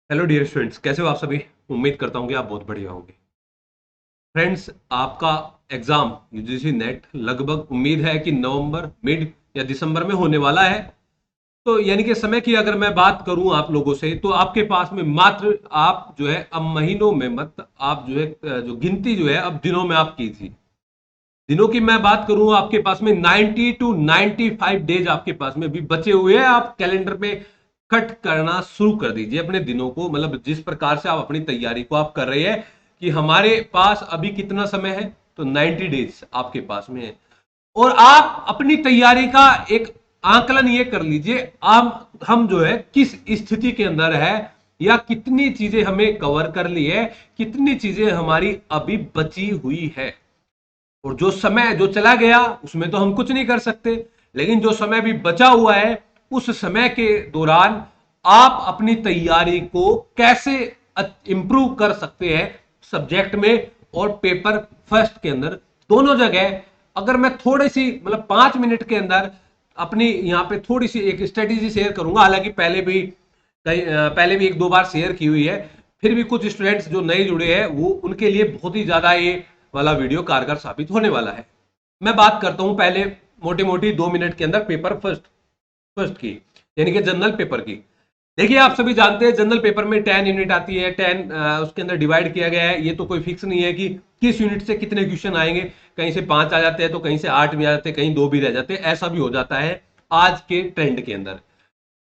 Hello dear students, कैसे हो आप सभी। उम्मीद करता हूँ कि आप बहुत बढ़िया होंगे। फ्रेंड्स, आपका एग्जाम यूजीसी नेट लगभग उम्मीद है कि नवंबर मिड या दिसंबर में होने वाला है। तो यानी कि समय की अगर मैं बात करूं आप लोगों से, तो आपके पास में मात्र आप जो है अब महीनों में मत, आप जो है जो गिनती जो है अब दिनों में आप की थी। दिनों की मैं बात करूं, आपके पास में 90 टू 95 डेज आपके पास में भी बचे हुए हैं। आप कैलेंडर पे कट करना शुरू कर दीजिए अपने दिनों को, मतलब जिस प्रकार से आप अपनी तैयारी को आप कर रहे हैं कि हमारे पास अभी कितना समय है, तो 90 डेज आपके पास में है। और आप अपनी तैयारी का एक आकलन ये कर लीजिए, हम जो है किस स्थिति के अंदर है, या कितनी चीजें हमें कवर कर ली है, कितनी चीजें हमारी अभी बची हुई है। और जो समय जो चला गया उसमें तो हम कुछ नहीं कर सकते, लेकिन जो समय भी बचा हुआ है उस समय के दौरान आप अपनी तैयारी को कैसे इंप्रूव कर सकते हैं सब्जेक्ट में और पेपर फर्स्ट के अंदर, दोनों जगह। अगर मैं थोड़ी सी मतलब 5 मिनट के अंदर अपनी यहाँ पे थोड़ी सी एक स्ट्रेटेजी शेयर करूंगा, हालांकि पहले भी एक दो बार शेयर की हुई है, फिर भी कुछ स्टूडेंट्स जो नए जुड़े हैं वो उनके लिए बहुत ही ज्यादा ये वाला वीडियो कारगर साबित होने वाला है। मैं बात करता हूं पहले मोटी मोटी 2 मिनट के अंदर पेपर फर्स्ट फर्स्ट की, यानी कि जनरल पेपर की। देखिए, आप सभी जानते हैं जनरल पेपर में 10 यूनिट आती है, 10 उसके अंदर डिवाइड किया गया है। ये तो कोई फिक्स नहीं है कि किस यूनिट से कितने क्वेश्चन आएंगे, कहीं से 5 आ जाते हैं तो कहीं से 8 भी आ जाते हैं, कहीं 2 भी रह जाते हैं, ऐसा भी हो जाता है आज के ट्रेंड के अंदर।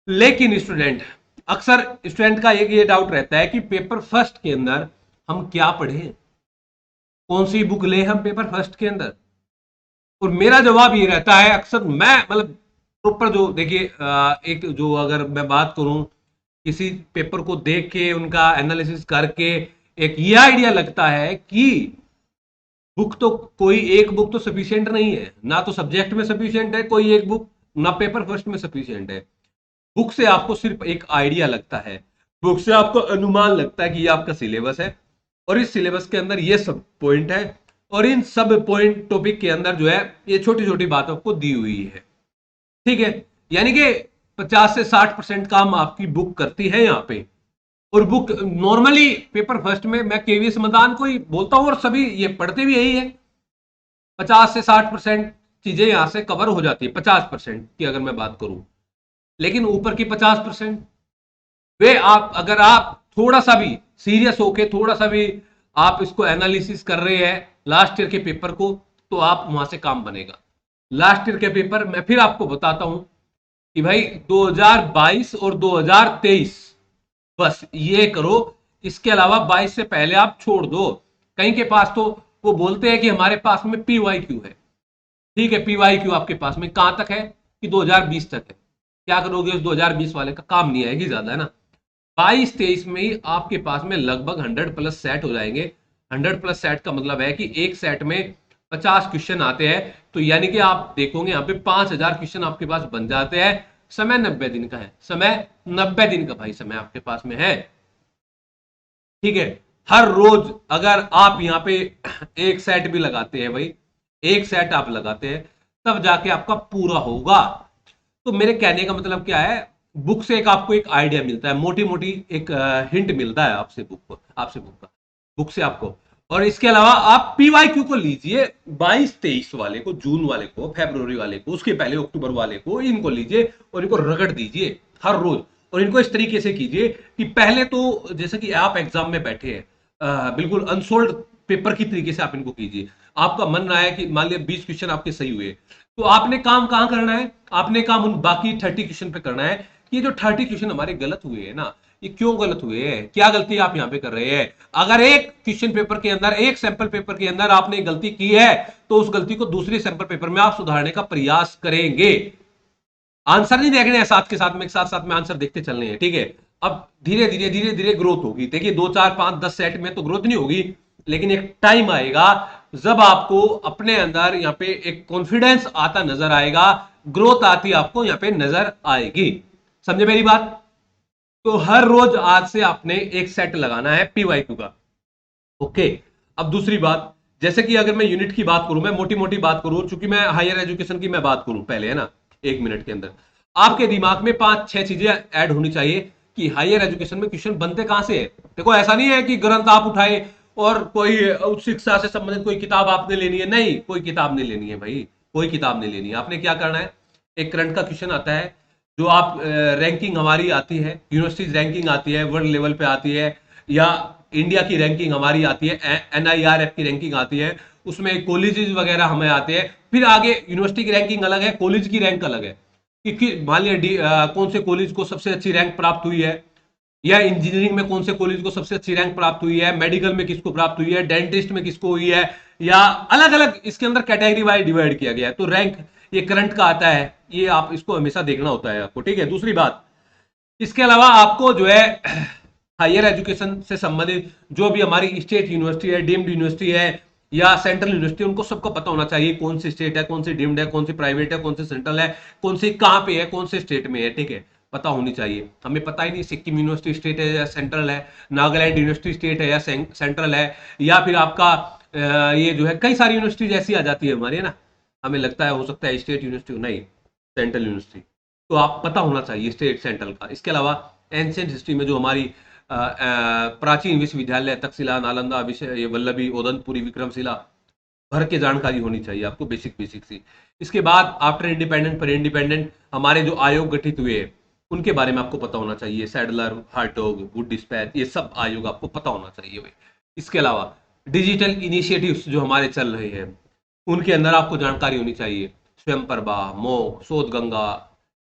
लेकिन स्टूडेंट, अक्सर स्टूडेंट का एक ये डाउट रहता है कि पेपर फर्स्ट के अंदर हम क्या पढ़ें, कौन सी बुक ले हम पेपर फर्स्ट के अंदर। और मेरा जवाब ये रहता है, अक्सर मैं मतलब प्रॉपर जो देखिए एक जो अगर मैं बात करूं किसी पेपर को देख के उनका एनालिसिस करके, एक ये आइडिया लगता है कि बुक तो कोई एक बुक तो सफिशिएंट नहीं है, ना तो सब्जेक्ट में सफिशिएंट है कोई एक बुक, ना पेपर फर्स्ट में सफिशिएंट है। बुक से आपको सिर्फ एक आइडिया लगता है, बुक से आपको अनुमान लगता है कि ये आपका सिलेबस है और इस सिलेबस के अंदर ये सब पॉइंट है, और इन सब पॉइंट टॉपिक के अंदर जो है ये छोटी छोटी बातों को दी हुई है। ठीक है, यानी कि 50 से 60% काम आपकी बुक करती है यहाँ पे। और बुक नॉर्मली पेपर फर्स्ट में मैं केवीएस मैदान को ही बोलता हूं, और सभी ये पढ़ते भी यही है। 50 से 60% चीजें यहां से कवर हो जाती है, 50% की अगर मैं बात करूं। लेकिन ऊपर की 50% वे आप अगर आप थोड़ा सा भी सीरियस होके थोड़ा सा भी आप इसको एनालिसिस कर रहे हैं लास्ट ईयर के पेपर को, तो आप वहां से काम बनेगा। लास्ट ईयर के पेपर मैं फिर आपको बताता हूं कि भाई 2022 और 2023 बस ये करो, इसके अलावा 22 से पहले आप छोड़ दो। कहीं के पास तो वो बोलते हैं कि हमारे पास में पीवाई क्यू है। ठीक है, पीवाई क्यू आपके पास में कहां तक है कि 2020 तक है। क्या करोगे उस 2020 वाले का, काम नहीं आएगी ज्यादा, है ना। 22-23 में ही आपके पास में लगभग 100 प्लस सेट हो जाएंगे। 100 प्लस सेट का मतलब है कि एक सेट में 50 क्वेश्चन आते हैं, तो यानी कि आप देखोगे यहाँ पे 5000 क्वेश्चन आपके पास बन जाते हैं। समय 90 दिन का है, समय 90 दिन का भाई समय आपके पास में है। ठीक है, हर रोज अगर आप यहाँ पे एक सेट भी लगाते हैं भाई, एक सेट आप लगाते हैं, तब जाके आपका पूरा होगा। तो मेरे कहने का मतलब क्या है, बुक से एक आपको एक आइडिया मिलता है, मोटी मोटी एक हिंट मिलता है आपसे बुक का, बुक से आपको। और इसके अलावा आप पीवाईक्यू को लीजिए, 22-23 वाले को, जून वाले को, फरवरी वाले को, उसके पहले अक्टूबर वाले को, इनको लीजिए और इनको रगड़ दीजिए हर रोज। और इनको इस तरीके से कीजिए कि पहले तो जैसे कि आप एग्जाम में बैठे हैं, बिल्कुल अनसोल्ड पेपर की तरीके से आप इनको कीजिए। आपका मन रहा है कि मान लिया 20 क्वेश्चन आपके सही हुए, तो आपने काम कहां करना है, आपने काम उन बाकी 30 क्वेश्चन पे करना है कि ये जो 30 क्वेश्चन हमारे गलत हुए हैं ना, ये क्यों गलत हुए हैं, क्या गलती आप यहां पे कर रहे हैं। अगर एक क्वेश्चन पेपर के अंदर, एक सैंपल पेपर के अंदर आपने गलती की है, तो उस गलती को दूसरे सैंपल पेपर में आप सुधारने का प्रयास करेंगे। आंसर नहीं देखने हैं साथ के साथ में, साथ साथ में आंसर देखते चलने हैं। ठीक है, अब धीरे धीरे ग्रोथ होगी। देखिए 2 4 5 10 सेट में तो ग्रोथ नहीं होगी, लेकिन एक टाइम आएगा जब आपको अपने अंदर यहाँ पे एक कॉन्फिडेंस आता नजर आएगा, ग्रोथ आती आपको यहाँ पे नजर आएगी। समझे मेरी बात। तो हर रोज आज से आपने एक सेट लगाना है पीवाईक्यू का। ओके, अब दूसरी बात, जैसे कि अगर मैं यूनिट की बात करूं, मैं मोटी मोटी बात करूं, चूंकि मैं हायर एजुकेशन की मैं बात करूं पहले, है ना, 1 मिनट के अंदर आपके दिमाग में 5-6 चीजें ऐड होनी चाहिए कि हायर एजुकेशन में क्वेश्चन बनते कहां से है। देखो ऐसा नहीं है कि ग्रंथ आप उठाए और कोई उच्च शिक्षा से संबंधित कोई किताब आपने लेनी है, नहीं, कोई किताब नहीं लेनी है भाई, कोई किताब नहीं लेनी है। आपने क्या करना है, एक करंट का क्वेश्चन आता है, जो आप रैंकिंग हमारी आती है, यूनिवर्सिटीज रैंकिंग आती है, वर्ल्ड लेवल पे आती है, या इंडिया की रैंकिंग हमारी आती है, NIRF की रैंकिंग आती है, उसमें कॉलेजेस वगैरह हमें आते हैं, फिर आगे यूनिवर्सिटी की रैंकिंग अलग है, कॉलेज की रैंक अलग है कि मान लिया कौन से कॉलेज को सबसे अच्छी रैंक प्राप्त हुई है, या इंजीनियरिंग में कौन से कॉलेज को सबसे अच्छी रैंक प्राप्त हुई है, मेडिकल में किसको प्राप्त हुई है, डेंटिस्ट में किसको हुई है, या अलग अलग इसके अंदर कैटेगरी वाइज डिवाइड किया गया है। तो रैंक ये करंट का आता है, ये आप इसको हमेशा देखना होता है आपको, ठीक है। दूसरी बात, इसके अलावा आपको जो है हायर एजुकेशन से संबंधित जो भी हमारी स्टेट यूनिवर्सिटी है, डीम्ड यूनिवर्सिटी है, या सेंट्रल यूनिवर्सिटी, उनको सबको पता होना चाहिए कौन सी स्टेट है, कौन सी डीम्ड है, कौन सी प्राइवेट है, कौन सी सेंट्रल है, कौन सी कहां पे है, कौन से स्टेट में है, ठीक है, पता होनी चाहिए। हमें पता ही नहीं सिक्किम यूनिवर्सिटी स्टेट है या सेंट्रल है, नागालैंड यूनिवर्सिटी स्टेट है या सेंट्रल है, या फिर आपका ये जो है कई सारी यूनिवर्सिटीज ऐसी आ जाती है हमारी, है ना, हमें लगता है हो सकता है स्टेट यूनिवर्सिटी, नहीं, सेंट्रल यूनिवर्सिटी। तो आप पता होना चाहिए स्टेट सेंट्रल का। इसके अलावा एंशियंट हिस्ट्री में जो हमारी प्राचीन विश्वविद्यालय तक्षशिला, नालंदा, विषय वल्लभी, ओदंतपुरी, विक्रमशिला, भर के जानकारी होनी चाहिए आपको, बेसिक बेसिक सी। इसके बाद आफ्टर इंडिपेंडेंट, पर इंडिपेंडेंट हमारे जो आयोग गठित हुए उनके बारे में आपको पता होना चाहिए, सैडलर, हार्टोग, वुड डिस्पैच, ये सब आयोग आपको पता होना चाहिए भाई। इसके अलावा डिजिटल इनिशिएटिव्स जो हमारे चल रहे हैं उनके अंदर आपको जानकारी होनी चाहिए, स्वयं प्रभा, मोक, शोध गंगा,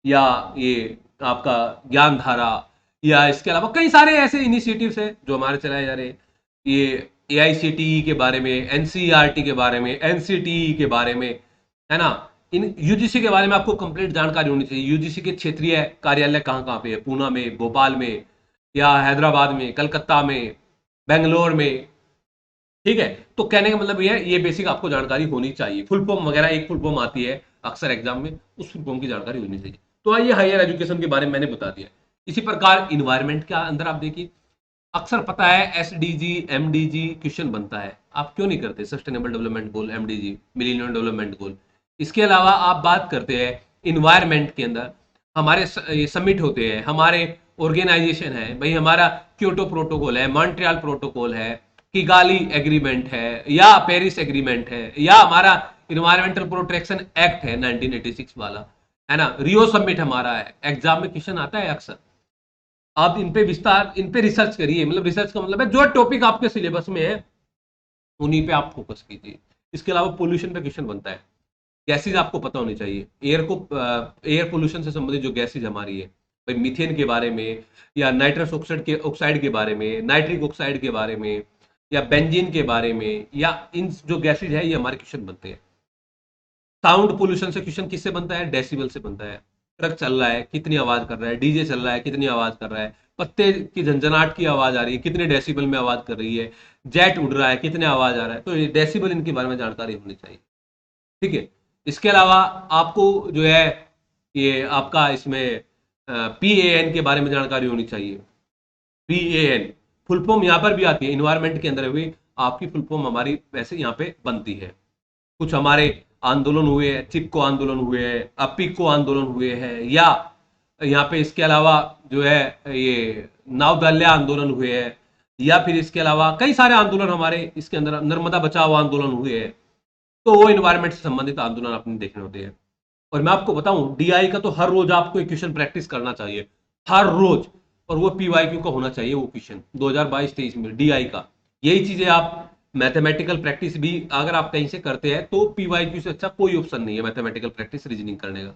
या ये आपका ज्ञान धारा, या इसके अलावा कई सारे ऐसे इनिशिएटिव्स हैं जो हमारे चलाए जा रहे हैं। ये AICTE के बारे में, NCERT के बारे में, NCTE के बारे में, है ना, इन UGC के बारे में आपको कंप्लीट जानकारी होनी चाहिए। UGC के क्षेत्रीय कार्यालय कहाँ कहाँ पे है, पूना में, भोपाल में, या हैदराबाद में, कलकत्ता में, बेंगलोर में, ठीक है। तो कहने का मतलब ये है, ये बेसिक आपको जानकारी होनी चाहिए। फुल फॉर्म वगैरह, एक फुल फॉर्म आती है अक्सर एग्जाम में, उस फुल फॉर्म की जानकारी होनी चाहिए। तो ये हायर एजुकेशन के बारे में मैंने बता दिया। इसी प्रकार इन्वायरमेंट के अंदर आप देखिए, अक्सर पता है SDG MDG क्वेश्चन बनता है, आप क्यों नहीं करते, sustainable development goal, MDG, millennium development goal. इसके अलावा आप बात करते हैं इन्वायरमेंट के अंदर हमारे समिट होते हैं, हमारे ऑर्गेनाइजेशन है भाई, हमारा क्योटो प्रोटोकॉल है, मॉन्ट्रियल प्रोटोकॉल है, किगाली एग्रीमेंट है, या पेरिस एग्रीमेंट है, या हमारा इन्वायरमेंटल प्रोटेक्शन एक्ट है 1986 वाला, है ना, रियो समिट हमारा है। एग्जाम में क्वेश्चन आता है अक्सर, आप इन पे विस्तार, इन पे रिसर्च करिए, मतलब रिसर्च का मतलब है जो टॉपिक आपके सिलेबस में है उन्हीं पे आप फोकस कीजिए। इसके अलावा पोल्यूशन पे क्वेश्चन बनता है, गैसेज आपको पता होनी चाहिए, एयर पोल्यूशन से संबंधित जो गैसेज हमारी है भाई, मीथेन के बारे में, या नाइट्रस ऑक्साइड के बारे में, नाइट्रिक ऑक्साइड के बारे में, या बेंजीन के बारे में, या इन जो गैसेज है ये हमारे क्वेश्चन बनते हैं। साउंड पोल्यूशन से क्वेश्चन किससे बनता है, डेसिबल से बनता है। ट्रक चल रहा है कितनी आवाज कर रहा है, डीजे चल रहा है कितनी आवाज कर रहा है, पत्ते की झंझनाट की आवाज आ रही है कितने डेसिबल में आवाज कर रही है, जेट उड़ रहा है कितने आवाज आ रहा है, तो ये डेसिबल इनके बारे में जानकारी होनी चाहिए, ठीक है। इसके अलावा आपको जो है ये आपका इसमें PAN के बारे में जानकारी होनी चाहिए। PAN फुल फॉर्म यहाँ पर भी आती है, इन्वायरमेंट के अंदर भी आपकी फुल फॉर्म हमारी वैसे यहाँ पे बनती है। कुछ हमारे आंदोलन हुए हैं, चिपको आंदोलन हुए हैं, अपिको आंदोलन हुए हैं, या यहाँ पे इसके अलावा जो है ये नावदल्य आंदोलन हुए हैं, या फिर इसके अलावा कई सारे आंदोलन हमारे इसके अंदर, नर्मदा बचाओ आंदोलन हुए हैं। तो वो इन्वायरमेंट से संबंधित आंदोलन आपने देखने होते हैं। और मैं आपको बताऊं DI का तो हर रोज आपको एक क्वेश्चन प्रैक्टिस करना चाहिए, हर रोज, और वो PYQ का होना चाहिए वो क्वेश्चन 2022-23 में DI का। यही चीजें आप मैथमेटिकल प्रैक्टिस भी अगर आप कहीं से करते हैं तो PYQ से अच्छा कोई ऑप्शन नहीं है मैथमेटिकल प्रैक्टिस रीजनिंग करने का,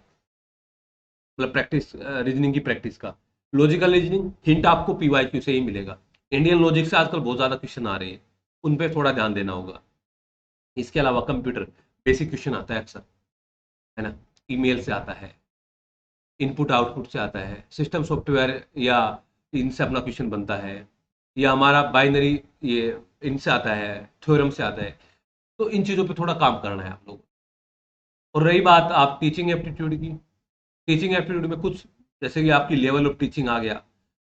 मतलब प्रैक्टिस रीजनिंग की प्रैक्टिस का। लॉजिकल रीजनिंग हिंट आपको PYQ से ही मिलेगा। इंडियन लॉजिक से आजकल बहुत ज्यादा क्वेश्चन आ रहे हैं, उन पर थोड़ा ध्यान देना होगा। इसके अलावा कंप्यूटर बेसिक क्वेश्चन आता है अक्सर, है ना, ईमेल से आता है, इनपुट आउटपुट से आता है, सिस्टम सॉफ्टवेयर या इनसे अपना क्वेश्चन बनता है, या हमारा बाइनरी ये इनसे आता है, थ्योरम से आता है। तो इन चीज़ों पे थोड़ा काम करना है आप लोग। और रही बात आप टीचिंग एप्टीट्यूड की, टीचिंग एप्टीट्यूड में कुछ जैसे कि आपकी लेवल ऑफ टीचिंग आ गया,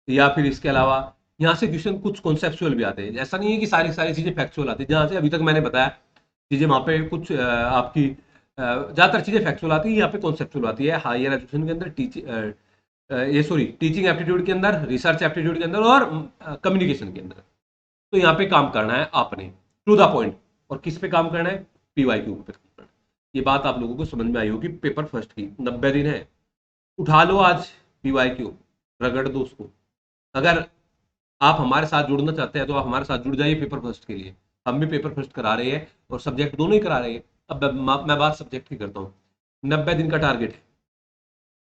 या फिर इसके अलावा यहाँ से क्वेश्चन कुछ कॉन्सेप्चुअल भी आते हैं। ऐसा नहीं है कि सारी सारी चीज़ें फैक्चुअल आती है, जहाँ से अभी तक मैंने बताया चीज़ें वहाँ पे कुछ आपकी ज़्यादातर चीज़ें फैक्चुअल आती है, यहाँ पे कॉन्सेप्चुअल आती है। हायर एजुकेशन के अंदर ये सॉरी टीचिंग एप्टीट्यूड के अंदर, रिसर्च एप्टीट्यूड के अंदर और कम्युनिकेशन के अंदर। तो यहाँ पे काम करना है आपने टू द पॉइंट। और किस पे काम करना है? पीवाईक्यू पे काम करना है। ये बात आप लोगों को समझ में आई होगी। पेपर फर्स्ट की 90 दिन है, उठा लो आज पीवाईक्यू, रगड़ दो उसको। अगर आप हमारे साथ जुड़ना चाहते हैं तो आप हमारे साथ जुड़ जाइए पेपर फर्स्ट के लिए। हम भी पेपर फर्स्ट करा रहे हैं और सब्जेक्ट दोनों ही करा रहे हैं। अब मैं बात सब्जेक्ट की करता हूँ। 90 दिन का टारगेट है,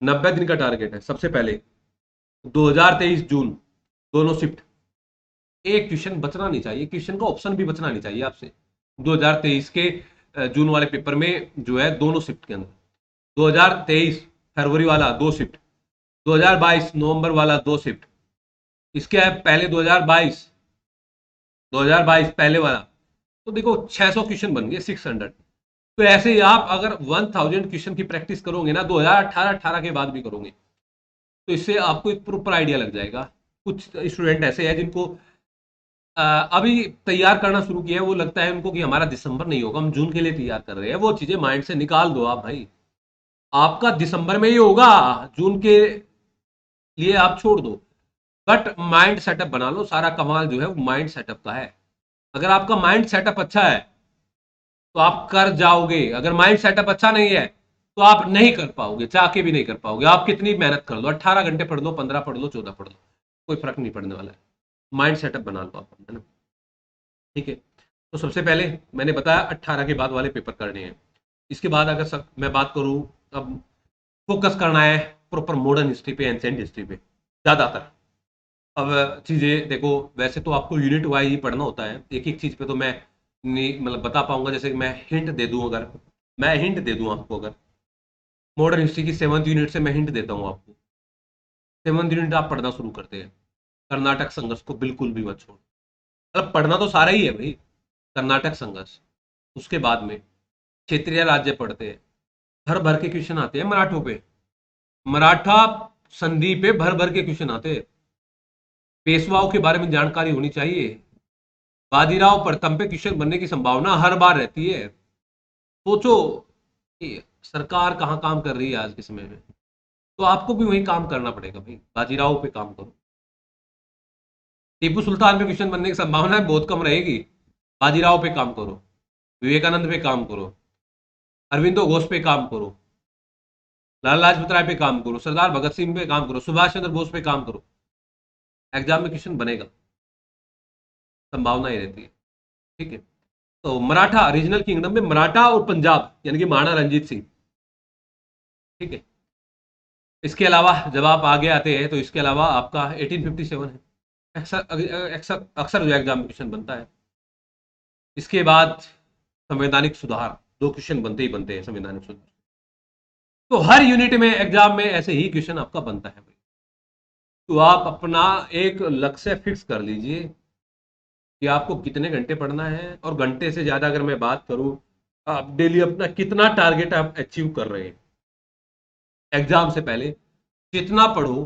90 दिन का टारगेट है। सबसे पहले 2023 जून दोनों शिफ्ट, एक क्वेश्चन बचना नहीं चाहिए, क्वेश्चन का ऑप्शन भी बचना नहीं चाहिए आपसे। 2023 के जून वाले पेपर में जो है दोनों शिफ्ट के अंदर, 2023 फरवरी वाला 2 शिफ्ट, 2022 नवंबर वाला 2 शिफ्ट, इसके पहले 2022 पहले वाला। तो देखो 600 क्वेश्चन बन गए, 600। तो ऐसे ही आप अगर 1000 क्वेश्चन की प्रैक्टिस करोगे ना 2018 के बाद भी करोगे, तो इससे आपको एक प्रॉपर आइडिया लग जाएगा। कुछ स्टूडेंट ऐसे हैं जिनको अभी तैयार करना शुरू किया है, वो लगता है उनको कि हमारा दिसंबर नहीं होगा, हम जून के लिए तैयार कर रहे हैं। वो चीजें माइंड से निकाल दो आप भाई, आपका दिसंबर में ही होगा, जून के लिए आप छोड़ दो। बट माइंड सेटअप बना लो, सारा कमाल जो है वो माइंड सेटअप का है। अगर आपका माइंड सेटअप अच्छा है तो आप कर जाओगे, अगर माइंड सेटअप अच्छा नहीं है तो आप नहीं कर पाओगे, चाह के भी नहीं कर पाओगे। आप कितनी मेहनत कर लो, 18 घंटे पढ़ लो, 15 पढ़ लो, 14 पढ़ लो, कोई फर्क नहीं पड़ने वाला है। माइंड सेटअप बना लो आप, है ना? ठीक है। तो सबसे पहले मैंने बताया 18 के बाद वाले पेपर करने हैं। इसके बाद अगर मैं बात करूं, अब फोकस करना है प्रॉपर मॉडर्न हिस्ट्री पे, एंशिएंट हिस्ट्री पे ज्यादातर। अब चीजें देखो, वैसे तो आपको यूनिट वाइज ही पढ़ना होता है, एक एक चीज पे तो मैं नहीं मतलब बता पाऊंगा। जैसे कि मैं हिंट दे दूं, अगर मैं हिंट दे दूं आपको, अगर मॉडर्न हिस्ट्री की 7th यूनिट से मैं हिंट देता हूं आपको, 7th यूनिट आप पढ़ना शुरू करते हैं, कर्नाटक संघर्ष को बिल्कुल भी मत छोड़। मतलब पढ़ना तो सारा ही है भाई, कर्नाटक संघर्ष, उसके बाद में क्षेत्रीय राज्य पढ़ते हैं, भर भर के क्वेश्चन आते हैं मराठों पे, मराठा संधि पे भर भर के क्वेश्चन आते हैं। पेशवाओं के बारे में जानकारी होनी चाहिए, बाजीराव प्रथम पे क्वेश्चन बनने की संभावना हर बार रहती है। सोचो कि सरकार कहाँ काम कर रही है आज के समय में, तो आपको भी वही काम करना पड़ेगा भाई, बाजीराव पे काम करो। टीपू सुल्तान पे क्वेश्चन बनने की संभावना बहुत कम रहेगी, बाजीराव पे काम करो, विवेकानंद पे काम करो, अरविंदो घोष पे काम करो, लाला लाजपत राय पे काम करो, सरदार भगत सिंह पे काम करो, सुभाष चंद्र बोस पे काम करो। एग्जाम में क्वेश्चन बनेगा, संभावना ही रहती है। ठीक है। तो मराठा रीजनल किंगडम में मराठा और पंजाब यानी कि महाराणा रंजीत सिंह। ठीक है। इसके अलावा जब आप आगे आते हैं तो इसके अलावा आपका 1857 है, अक्सर अक्सर अक्सर जो एग्जाम में क्वेश्चन बनता है। इसके बाद संवैधानिक सुधार, 2 क्वेश्चन बनते ही बनते हैं संवैधानिक सुधार। तो हर यूनिट में एग्जाम में ऐसे ही क्वेश्चन आपका बनता है भाई। तो आप अपना एक लक्ष्य फिक्स कर लीजिए कि आपको कितने घंटे पढ़ना है, और घंटे से ज्यादा अगर मैं बात करूं, आप डेली अपना कितना टारगेट आप अचीव कर रहे हैं। एग्जाम से पहले जितना पढ़ो,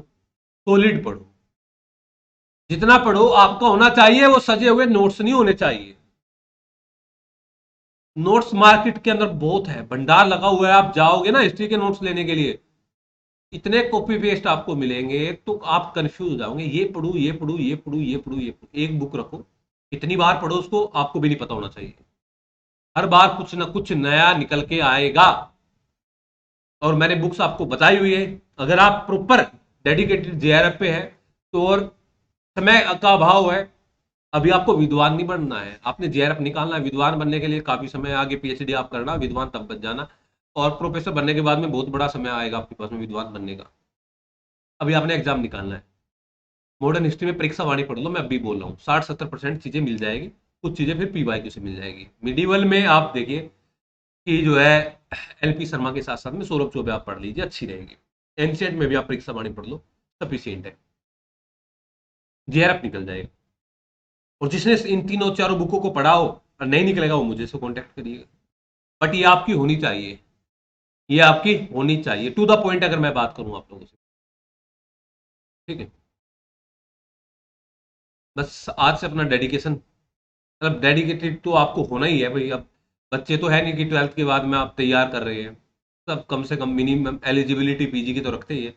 सॉलिड पढ़ो, जितना पढ़ो आपका होना चाहिए वो सजे हुए नोट्स नहीं होने चाहिए। नोट्स मार्केट के अंदर बहुत है, भंडार लगा हुआ है। आप जाओगे ना हिस्ट्री के नोट्स लेने के लिए, इतने कॉपी पेस्ट आपको मिलेंगे तो आप कंफ्यूज हो जाओगे, ये पढ़ू ये पढ़ू ये पढ़ू ये पढ़ू ये पढ़ू। एक बुक रखो, इतनी बार पढ़ो उसको, आपको भी नहीं पता होना चाहिए। हर बार कुछ ना कुछ नया निकल के आएगा। और मैंने बुक्स आपको बताई हुई है। अगर आप प्रॉपर डेडिकेटेड जेआरएफ पे है तो, और समय का अभाव है, अभी आपको विद्वान नहीं बनना है, आपने जेआरएफ निकालना है। विद्वान बनने के लिए काफी समय आगे, पीएचडी आप करना, विद्वान तब बन जाना। और प्रोफेसर बनने के बाद में बहुत बड़ा समय आएगा आपके पास में विद्वान बनने का। अभी आपने एग्जाम निकालना है। मॉडर्न हिस्ट्री में परीक्षा वाणी पढ़ लो, मैं अभी बोल रहा हूँ 60-70% चीजें मिल जाएगी। कुछ चीजें फिर पीवाईक्यू से मिल जाएगी। मिडिवल में आप देखिए कि जो है एलपी शर्मा के साथ साथ में सौरभ चौबे आप पढ़ लीजिए, अच्छी रहेगी। एनसीएंट में भी आप परीक्षा वाणी पढ़ लो, सफिशियंट है, जेआरएफ निकल जाएगा। और जिसने इन तीनों चारों बुकों को पढ़ा हो और नहीं निकलेगा वो मुझे से कॉन्टेक्ट करिएगा। बट ये आपकी होनी चाहिए, ये आपकी होनी चाहिए टू द पॉइंट, अगर मैं बात करूं आप लोगों से। ठीक है। बस आज से अपना डेडिकेशन, मतलब डेडिकेटेड तो आपको होना ही है भाई। अब बच्चे तो है नहीं कि 12th के बाद में आप तैयार कर रहे हैं, सब कम से कम मिनिमम एलिजिबिलिटी पीजी की तो रखते ही है।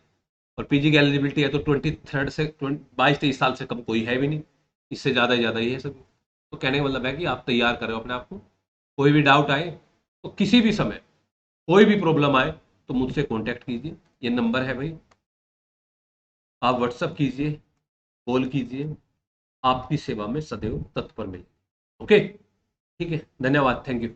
और पीजी की एलिजिबिलिटी है तो 23 से 22-23 साल से कम कोई है भी नहीं, इससे ज़्यादा ही ज़्यादा ही है सभी। तो कहने का मतलब है कि आप तैयार करो अपने आप को, कोई भी डाउट आए तो किसी भी समय, कोई भी प्रॉब्लम आए तो मुझसे कांटेक्ट कीजिए, ये नंबर है भाई, आप व्हाट्सअप कीजिए, कॉल कीजिए, आपकी सेवा में सदैव तत्पर मिले। ओके, ठीक है, धन्यवाद, थैंक यू।